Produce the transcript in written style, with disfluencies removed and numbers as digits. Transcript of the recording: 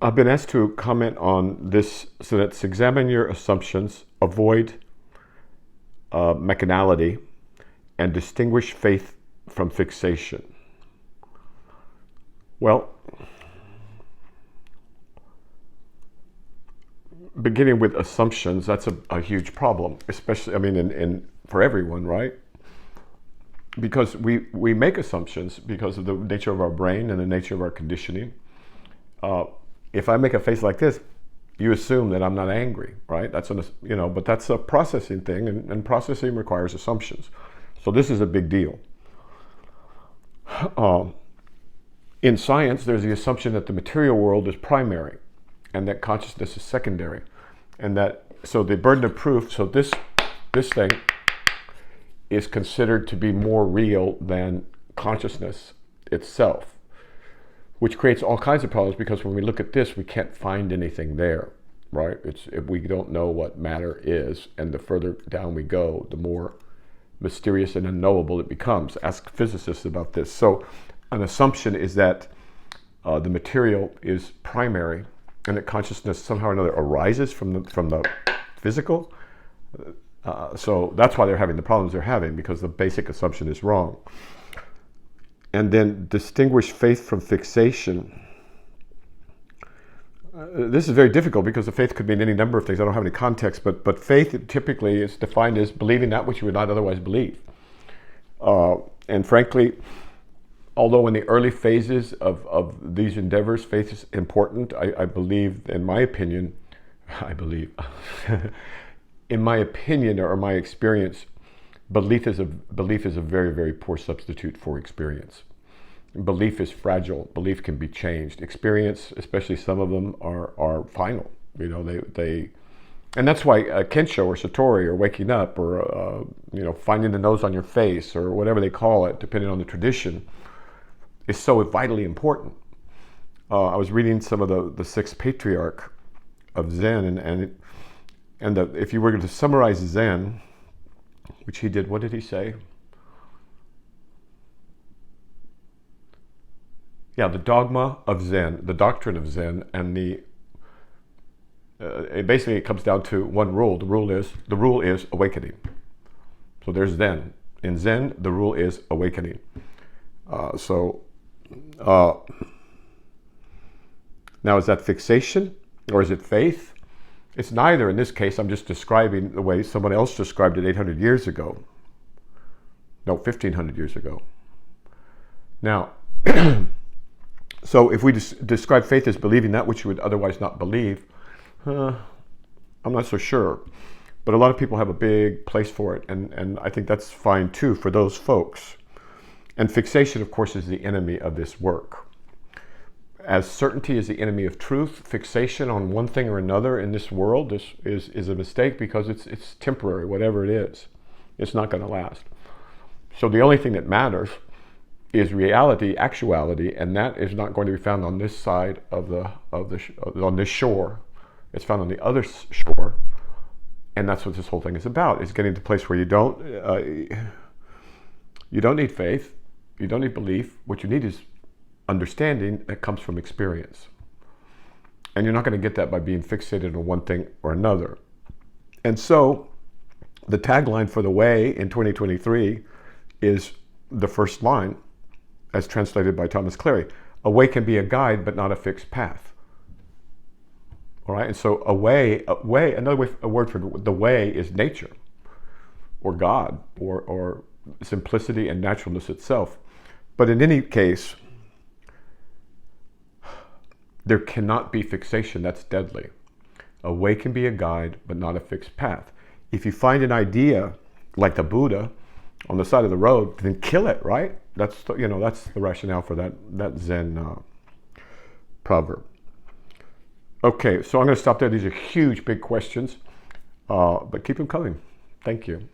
I've been asked to comment on this, so that's examine your assumptions, avoid mechanality, and distinguish faith from fixation. Well, beginning with assumptions, that's a huge problem, especially, I mean, for everyone, right? Because we make assumptions because of the nature of our brain and the nature of our conditioning. If I make a face like this, you assume that I'm not angry, right? But that's a processing thing, and processing requires assumptions. So this is a big deal. In science, there's the assumption that the material world is primary and that consciousness is secondary. So the burden of proof, so this thing is considered to be more real than consciousness itself, which creates all kinds of problems, because when we look at this, we can't find anything there, right? We don't know what matter is, and the further down we go, the more mysterious and unknowable it becomes. Ask physicists about this. So an assumption is that the material is primary, and that consciousness somehow or another arises from the physical. So that's why they're having the problems they're having, because the basic assumption is wrong. And then distinguish faith from fixation. This is very difficult, because the faith could mean any number of things. I don't have any context, but faith typically is defined as believing that which you would not otherwise believe. And frankly, although in the early phases of these endeavors, faith is important, I believe, in my opinion, in my opinion or my experience, belief is a very, very poor substitute for experience. Belief is fragile. Belief can be changed. Experience, especially some of them, are final. And that's why Kensho or Satori or waking up or finding the nose on your face or whatever they call it, depending on the tradition, is so vitally important. I was reading some of the sixth patriarch of Zen, and if you were to summarize Zen, which he did, what did he say? Yeah, the dogma of Zen, the doctrine of Zen, and it comes down to one rule. The rule is awakening. So there's Zen. In Zen, the rule is awakening. Now, is that fixation or is it faith? It's neither. In this case, I'm just describing the way someone else described it 800 years ago. No, 1500 years ago. Now, so if we describe faith as believing that which you would otherwise not believe, I'm not so sure. But a lot of people have a big place for it, and I think that's fine too for those folks. And fixation, of course, is the enemy of this work. As certainty is the enemy of truth, fixation on one thing or another in this world is a mistake, because it's temporary, whatever it is. It's not going to last. So the only thing that matters is reality, actuality, and that is not going to be found on this side on this shore. It's found on the other shore, and that's what this whole thing is about. Is getting to a place where you don't need faith, you don't need belief. What you need is understanding that comes from experience. And you're not going to get that by being fixated on one thing or another. And so the tagline for the way in 2023 is the first line, as translated by Thomas Cleary: a way can be a guide, but not a fixed path. All right, and so a word for the way is nature, or God, or simplicity and naturalness itself. But in any case, there cannot be fixation. That's deadly. A way can be a guide, but not a fixed path. If you find an idea like the Buddha on the side of the road, then kill it, right? That's the rationale for that Zen proverb. Okay, so I'm going to stop there. These are huge, big questions, but keep them coming. Thank you.